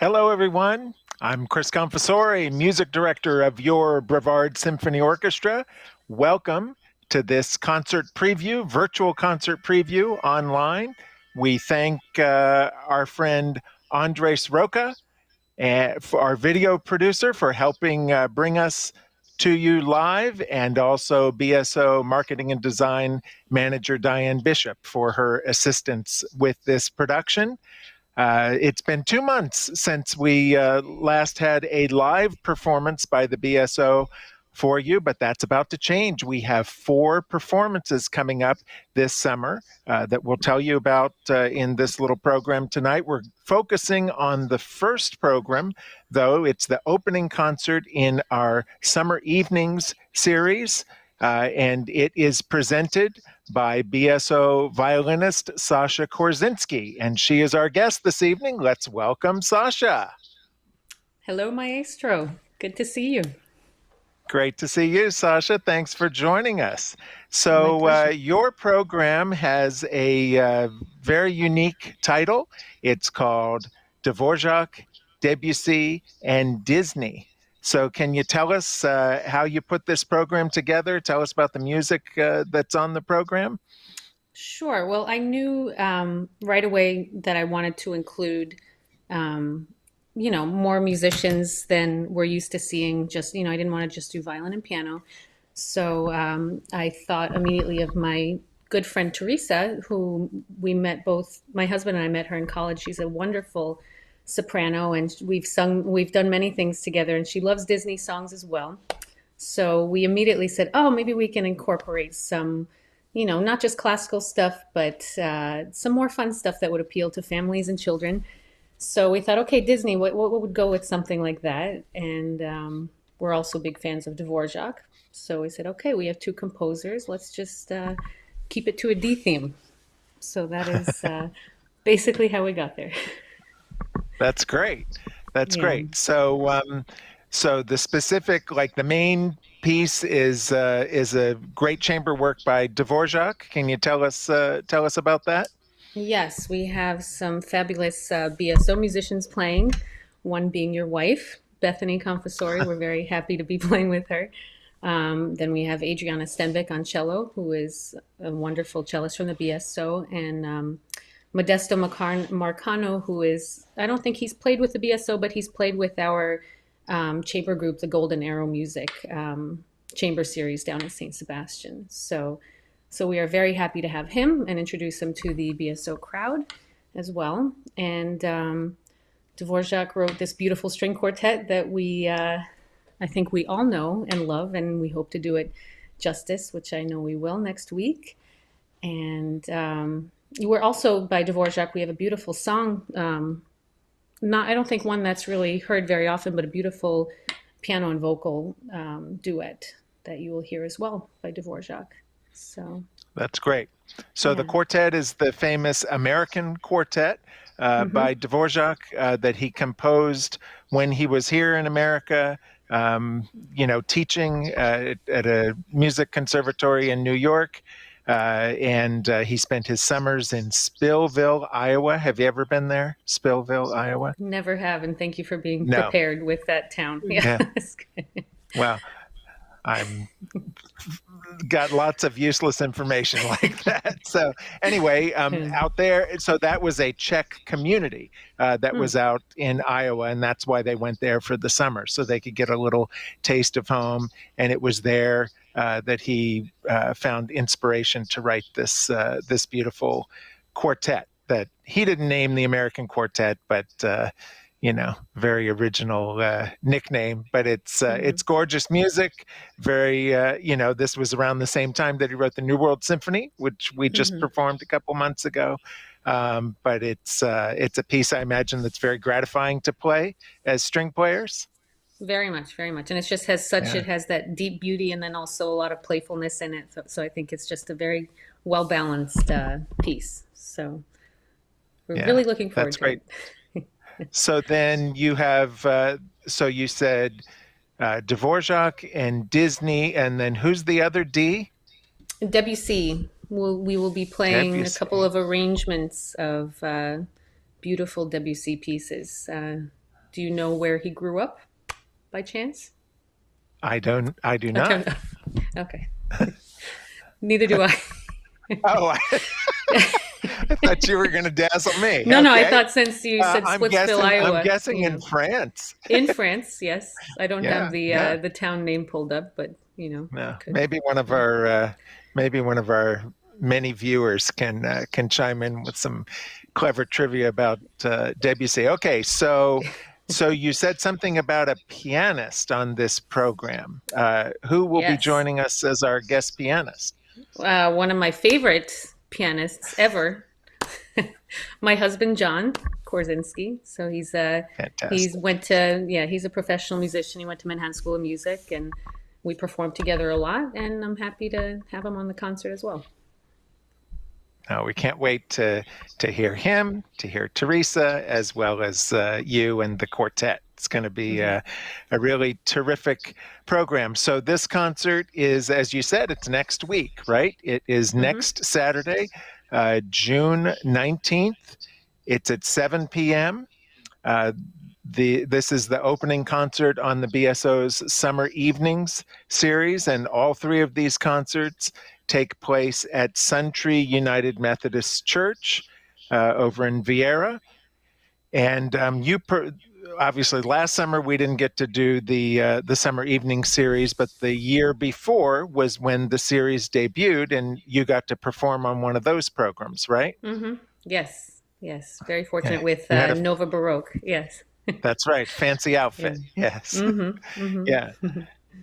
Hello, everyone. I'm Chris Confessore, music director of your Brevard Symphony Orchestra. Welcome to this concert preview, virtual concert preview online. We thank our friend Andres Roca, for our video producer, for helping bring us to you live, and also BSO Marketing and Design Manager Diane Bishop for her assistance with this production. It's been 2 months since we last had a live performance by the BSO for you, but that's about to change. We have 4 performances coming up this summer that we'll tell you about in this little program tonight. We're focusing on the first program, though. It's the opening concert in our Summer Evenings series, and it is presented by BSO violinist Sasha Korczynski, and she is our guest this evening. Let's welcome Sasha. Hello, maestro. Good to see you. Great to see you, Sasha. Thanks for joining us. So your program has a very unique title. It's called Dvorak, Debussy, and Disney. So can you tell us how you put this program together? Tell us about the music that's on the program. Sure. Well, I knew right away that I wanted to include, more musicians than we're used to seeing. Just, I didn't want to just do violin and piano. So I thought immediately of my good friend Teresa, who we met both, my husband and I met her in college. She's a wonderful soprano, and we've done many things together, and she loves Disney songs as well. So we immediately said, oh, maybe we can incorporate some, not just classical stuff, but some more fun stuff that would appeal to families and children. So we thought, okay, Disney, what would go with something like that? And we're also big fans of Dvorak. So we said, okay, we have 2 composers. Let's just keep it to a D theme. So that is basically how we got there. That's great. That's great. So, so the specific, like the main piece is a great chamber work by Dvorak. Can you tell us about that? Yes, we have some fabulous BSO musicians playing. One being your wife, Bethany Confessore. We're very happy to be playing with her. Then we have Adriana Stenbeck on cello, who is a wonderful cellist from the BSO, and Modesto Marcano, who is, I don't think he's played with the BSO, but he's played with our chamber group, the Golden Arrow Music chamber series down in St. Sebastian. So we are very happy to have him and introduce him to the BSO crowd as well. And Dvorak wrote this beautiful string quartet that I think we all know and love, and we hope to do it justice, which I know we will next week. And we're also, by Dvorak, we have a beautiful song, I don't think one that's really heard very often, but a beautiful piano and vocal duet that you will hear as well by Dvorak. So that's great. So the quartet is the famous American quartet by Dvorak that he composed when he was here in America, teaching at a music conservatory in New York. And he spent his summers in Spillville, Iowa. Have you ever been there? Spillville, Iowa? Never have, and thank you for being prepared with that town. Yeah. Well, I'm got lots of useless information like that. So anyway, out there, so that was a Czech community that was out in Iowa, and that's why they went there for the summer, so they could get a little taste of home. And it was there that he found inspiration to write this beautiful quartet that he didn't name the American Quartet, but very original nickname, but it's gorgeous music. Very, this was around the same time that he wrote the New World Symphony, which we just performed a couple months ago. But it's a piece, I imagine, that's very gratifying to play as string players. Very much, very much. And it just has it has that deep beauty and then also a lot of playfulness in it. So I think it's just a very well-balanced piece. So we're really looking forward to it. So then you have, so you said Dvorak and Disney, and then who's the other D? Debussy. We will be playing Debussy. A couple of arrangements of beautiful Debussy pieces. Do you know where he grew up by chance? I do Okay. not. Okay. Neither do I. Oh, I thought you were going to dazzle me. No, no, I Okay. thought since you said Splitsville, I'm Iowa, guessing in France. in France, yes. I don't have Yeah, yeah. the town name pulled up, but No, could. maybe one of our many viewers can chime in with some clever trivia about Debussy. Okay, so you said something about a pianist on this program. Who will be Yes. joining us as our guest pianist? One of my favorite pianists ever, my husband John Korczynski. So he's Fantastic. went to he's a professional musician. He went to Manhattan School of Music, and we perform together a lot. And I'm happy to have him on the concert as well. We can't wait to hear him, to hear Teresa, as well as you and the quartet. It's going to be a really terrific program. So this concert is, as you said, it's next week, right? It is next Saturday, June 19th. It's at 7 p.m. This is the opening concert on the BSO's Summer Evenings series, and all three of these concerts take place at Suntree United Methodist Church over in Vieira. And obviously last summer we didn't get to do the Summer Evening series, but the year before was when the series debuted, and you got to perform on one of those programs, right? Yes, yes. Very fortunate with You Nova Baroque. Yes. That's right. Fancy outfit. Yes. Yeah.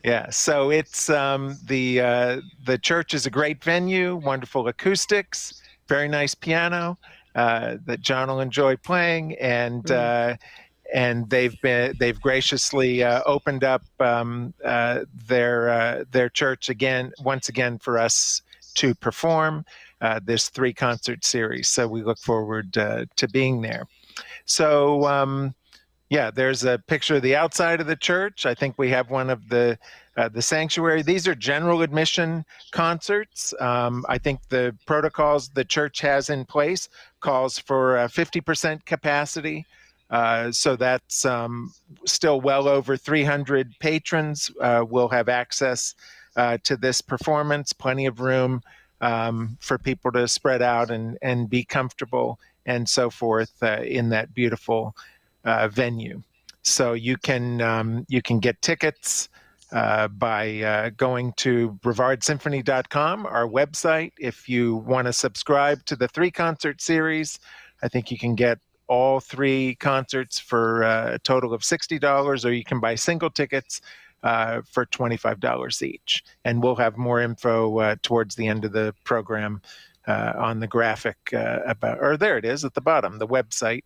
Yeah. So it's the church is a great venue, wonderful acoustics, very nice piano that John will enjoy playing, and they've graciously opened up their church once again for us to perform this 3-concert series. So we look forward to being there. So there's a picture of the outside of the church. I think we have one of the sanctuary. These are general admission concerts. I think the protocols the church has in place calls for 50% capacity. So that's still well over 300 patrons will have access to this performance. Plenty of room for people to spread out and be comfortable and so forth in that beautiful venue. So you can get tickets by going to brevardsymphony.com, our website. If you want to subscribe to the 3-concert series, I think you can get all 3 concerts for a total of $60, or you can buy single tickets for $25 each. And we'll have more info towards the end of the program on the graphic there it is at the bottom, the website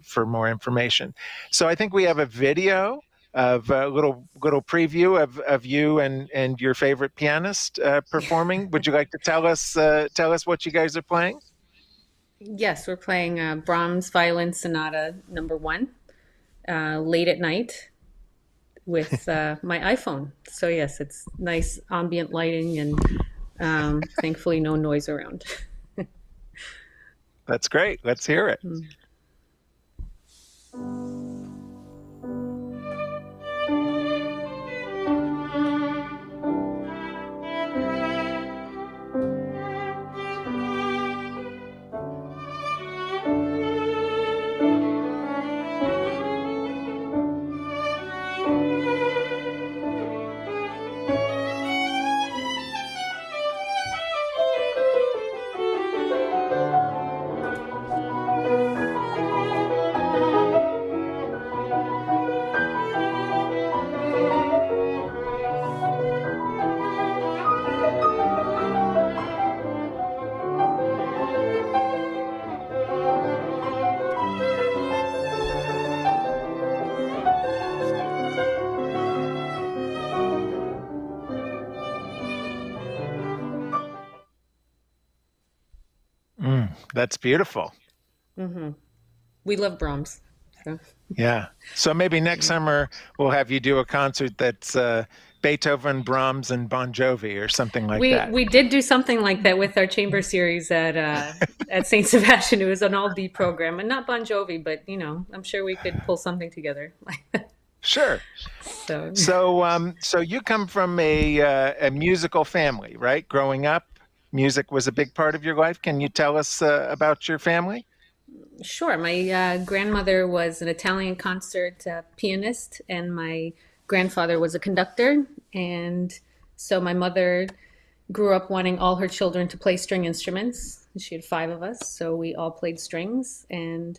for more information. So I think we have a video of a little preview of you and your favorite pianist performing. Would you like to tell us what you guys are playing? Yes, we're playing Brahms Violin Sonata Number 1 late at night with my iPhone. So yes, it's nice ambient lighting and thankfully no noise around. That's great. Let's hear it. That's beautiful. We love Brahms. So. Yeah. So maybe next summer we'll have you do a concert that's Beethoven, Brahms, and Bon Jovi or something like We that. we did do something like that with our chamber series at Saint Sebastian. It was an all B program, and not Bon Jovi, but I'm sure we could pull something together. Sure. So So you come from a musical family, right? Growing up, music was a big part of your life. Can you tell us about your family? sure, my grandmother was an Italian concert pianist, and my grandfather was a conductor, and so my mother grew up wanting all her children to play string instruments. She had five of us, so we all played strings and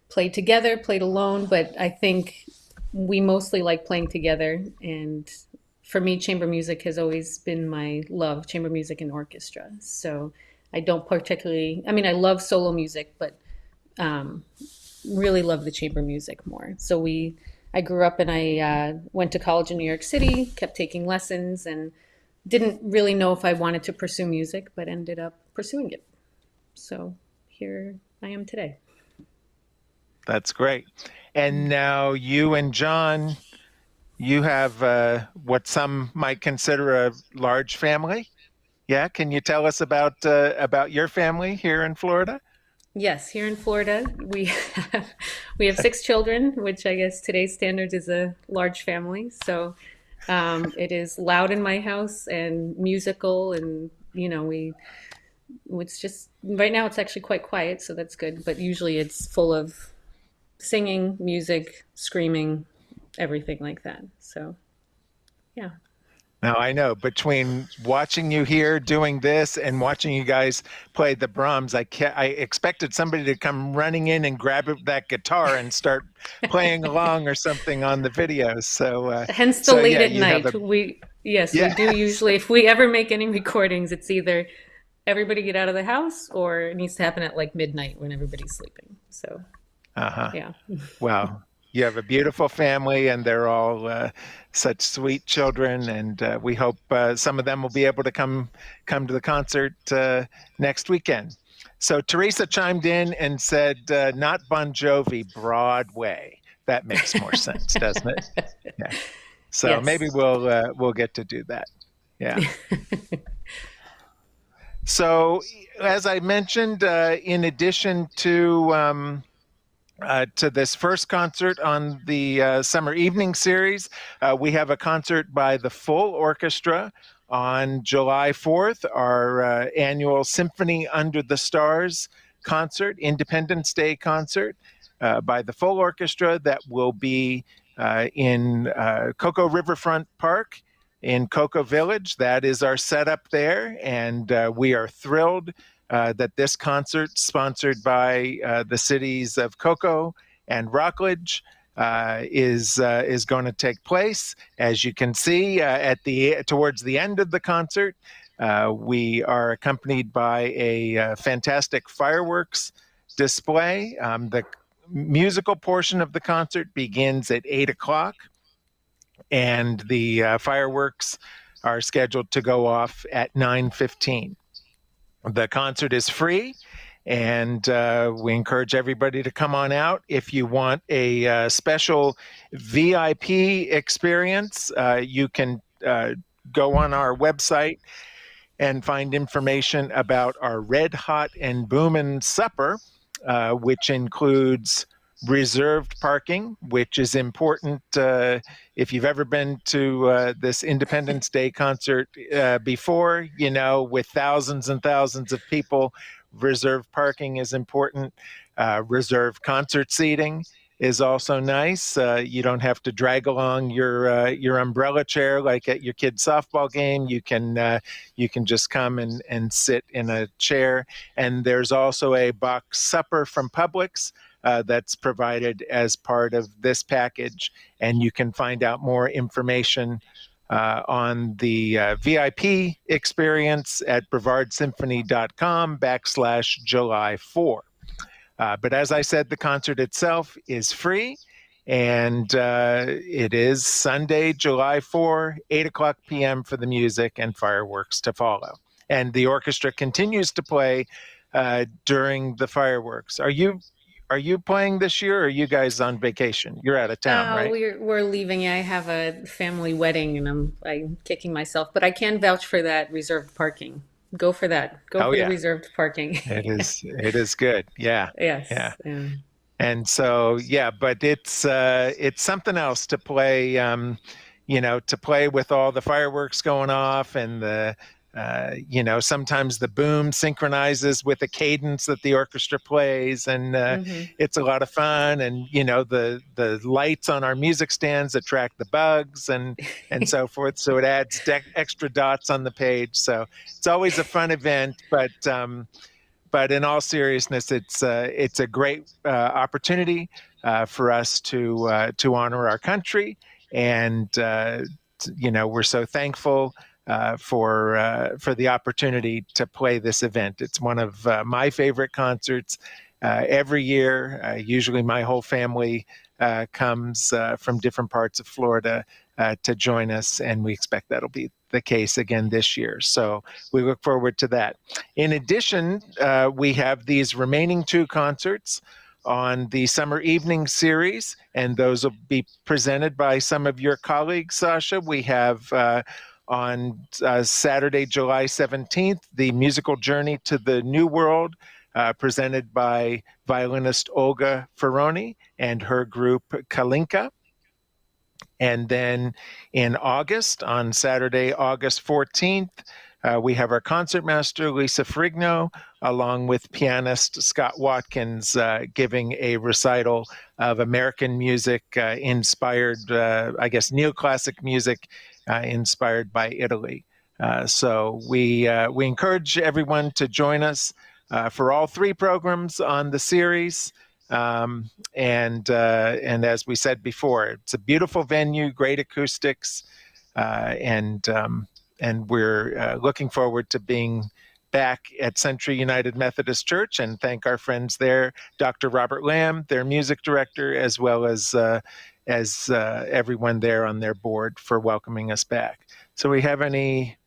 played together, played alone, but I think we mostly like playing together. And for me, chamber music has always been my love, chamber music and orchestra. So I don't particularly, I mean, I love solo music, but um, really love the chamber music more. I grew up and I went to college in New York City, kept taking lessons, and didn't really know if I wanted to pursue music, but ended up pursuing it. So here I am today. That's great. And now you and John, you have what some might consider a large family. Yeah, can you tell us about your family here in Florida? Yes, here in Florida, we have six children, which I guess today's standards is a large family. So it is loud in my house and musical, and we it's just right now it's actually quite quiet, so that's good. But usually it's full of singing, music, screaming, everything like that. So yeah. Now I know between watching you here doing this and watching you guys play the Brahms, I expected somebody to come running in and grab that guitar and start playing along or something on the videos. Hence the So late yeah, at you have night. a We yeah. do usually, if we ever make any recordings, it's either everybody get out of the house or it needs to happen at like midnight when everybody's sleeping. So Uh-huh. yeah. Well, you have a beautiful family, and they're all such sweet children. And we hope some of them will be able to come to the concert next weekend. So Teresa chimed in and said, "Not Bon Jovi, Broadway." That makes more sense, doesn't it? Yeah. So maybe Yes. we'll get to do that. Yeah. So as I mentioned, in addition to this first concert on the summer evening series, we have a concert by the full orchestra on July 4th, our annual Symphony Under the Stars concert, Independence Day concert by the full orchestra that will be in Cocoa Riverfront Park in Cocoa Village. That is our setup there, and we are thrilled that this concert, sponsored by the cities of Cocoa and Rockledge, is going to take place. As you can see, towards the end of the concert, we are accompanied by a fantastic fireworks display. The musical portion of the concert begins at 8 o'clock, and the fireworks are scheduled to go off at 9:15. The concert is free, and we encourage everybody to come on out. If you want a special VIP experience, you can go on our website and find information about our Red Hot and Boomin' Supper, which includes reserved parking, which is important. If you've ever been to this Independence Day concert before, with thousands and thousands of people, reserved parking is important. Reserved concert seating is also nice. You don't have to drag along your umbrella chair like at your kid's softball game. You can just come and sit in a chair. And there's also a box supper from Publix that's provided as part of this package. And you can find out more information on the VIP experience at brevardsymphony.com/July 4. But as I said, the concert itself is free, and it is Sunday, July 4, 8 o'clock p.m. for the music and fireworks to follow. And the orchestra continues to play during the fireworks. are you playing this year, or are you guys on vacation? You're out of town, right? We're leaving. I have a family wedding, and I'm kicking myself, but I can vouch for that reserved parking. Go for that. Go Oh for the yeah, reserved parking. it is good. Yeah, yeah. Yes. Yeah. And so, yeah, but it's something else to play, to play with all the fireworks going off and sometimes the boom synchronizes with the cadence that the orchestra plays, and Hmm. it's a lot of fun. And the lights on our music stands attract the bugs and so forth. So it adds extra dots on the page. So it's always a fun event, but in all seriousness, it's a great opportunity for us to honor our country, and we're so thankful for the opportunity to play this event. It's one of my favorite concerts every year. Usually, my whole family comes from different parts of Florida to join us, and we expect that'll be the case again this year. So we look forward to that. In addition, we have these remaining two concerts on the Summer Evening Series, and those will be presented by some of your colleagues, Sasha. We have on Saturday, July 17th, the musical Journey to the New World, presented by violinist Olga Ferroni and her group Kalinka. And then in August, on Saturday, August 14th, we have our concertmaster, Lisa Frigno, along with pianist Scott Watkins, giving a recital of American music inspired, neoclassic music inspired by Italy. So we encourage everyone to join us for all three programs on the series. And as we said before, it's a beautiful venue, great acoustics, and we're looking forward to being back at Suntree United Methodist Church, and thank our friends there, Dr. Robert Lamb, their music director, as well as everyone there on their board for welcoming us back. So we have any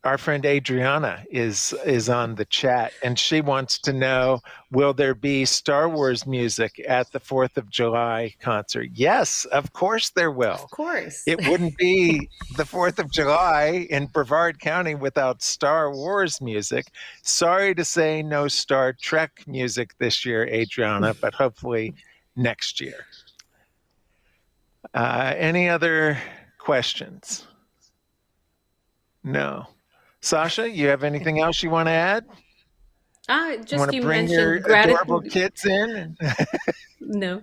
our friend Adriana is on the chat, and she wants to know, will there be Star Wars music at the 4th of July concert? Yes, of course there Of will. course. It wouldn't be the 4th of July in Brevard County without Star Wars music. Sorry to say no Star Trek music this year, Adriana, but hopefully next year. Any other questions? No. Sasha, you have anything else you want to add? Just you bring your mentioned adorable gratitude. kids in? No.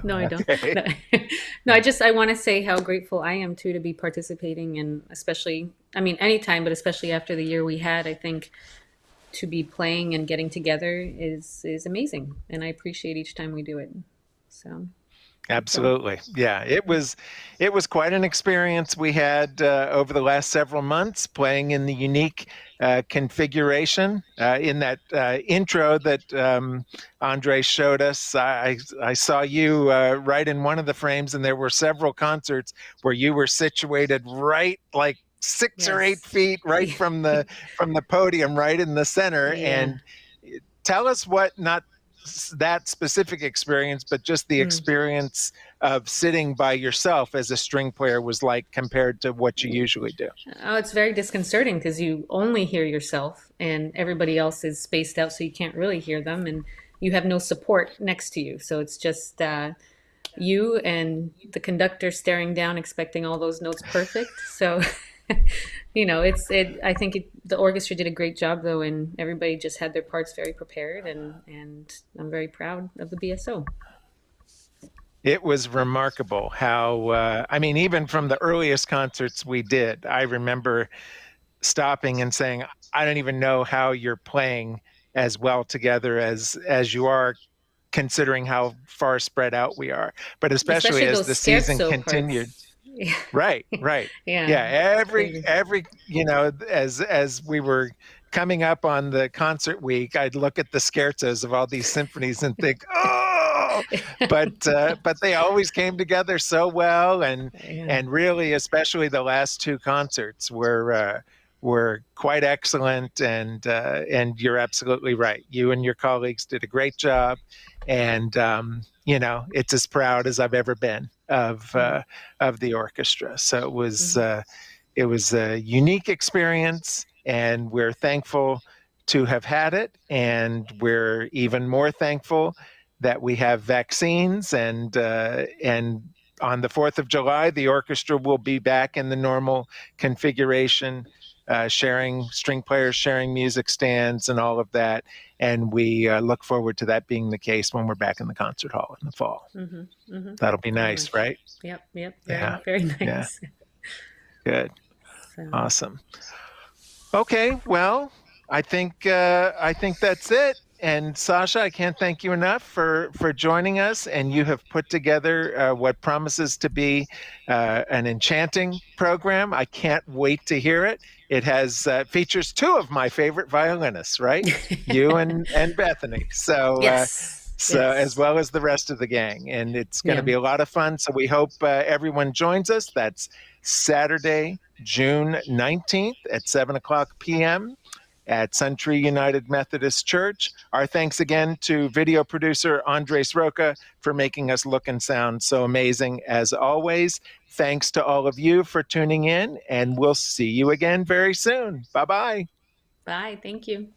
No, I don't. Okay. No, no, I want to say how grateful I am too to be participating, and especially, I mean, anytime, but especially after the year we had, I think to be playing and getting together is amazing, and I appreciate each time we do it. So that's all. Absolutely. Yeah, it was quite an experience we had over the last several months playing in the unique configuration. In that intro that Andre showed us, I saw you right in one of the frames, and there were several concerts where you were situated right like 6 or 8 feet right from the podium, right in the center. Yeah. And tell us what, not that specific experience, but just the Mm. experience of sitting by yourself as a string player was like compared to what you usually do. Oh, it's very disconcerting because you only hear yourself and everybody else is spaced out, so you can't really hear them, and you have no support next to you. So it's just you and the conductor staring down, expecting all those notes perfect. So, I think the orchestra did a great job though, and everybody just had their parts very prepared, and I'm very proud of the BSO. It was remarkable how, even from the earliest concerts we did, I remember stopping and saying, I don't even know how you're playing as well together as you are, considering how far spread out we are. But especially Especially as those the season scherzo continued. parts. Yeah, Right, right. yeah, Yeah, every as we were coming up on the concert week, I'd look at the scherzos of all these symphonies and think, oh, but they always came together so well, and yeah. and really, especially the last two concerts were quite excellent, and you're absolutely right. You and your colleagues did a great job, and it's as proud as I've ever been of the orchestra. So it was a unique experience, and we're thankful to have had it, and we're even more thankful that we have vaccines, and on the 4th of July, the orchestra will be back in the normal configuration, sharing string players, sharing music stands, and all of that. And we look forward to that being the case when we're back in the concert hall in the fall. That'll be nice, right? Yep. Very nice. Yeah. Good. So. Awesome. Okay, well, I think that's it. And Sasha, I can't thank you enough for joining us. And you have put together what promises to be an enchanting program. I can't wait to hear it. It has features two of my favorite violinists, right? You and Bethany. So yes. As well as the rest of the gang. And it's going to be a lot of fun. So we hope everyone joins us. That's Saturday, June 19th at 7:00 p.m. at Suntree United Methodist Church. Our thanks again to video producer Andres Roca for making us look and sound so amazing as always. Thanks to all of you for tuning in, and we'll see you again very soon. Bye-bye. Bye. Thank you.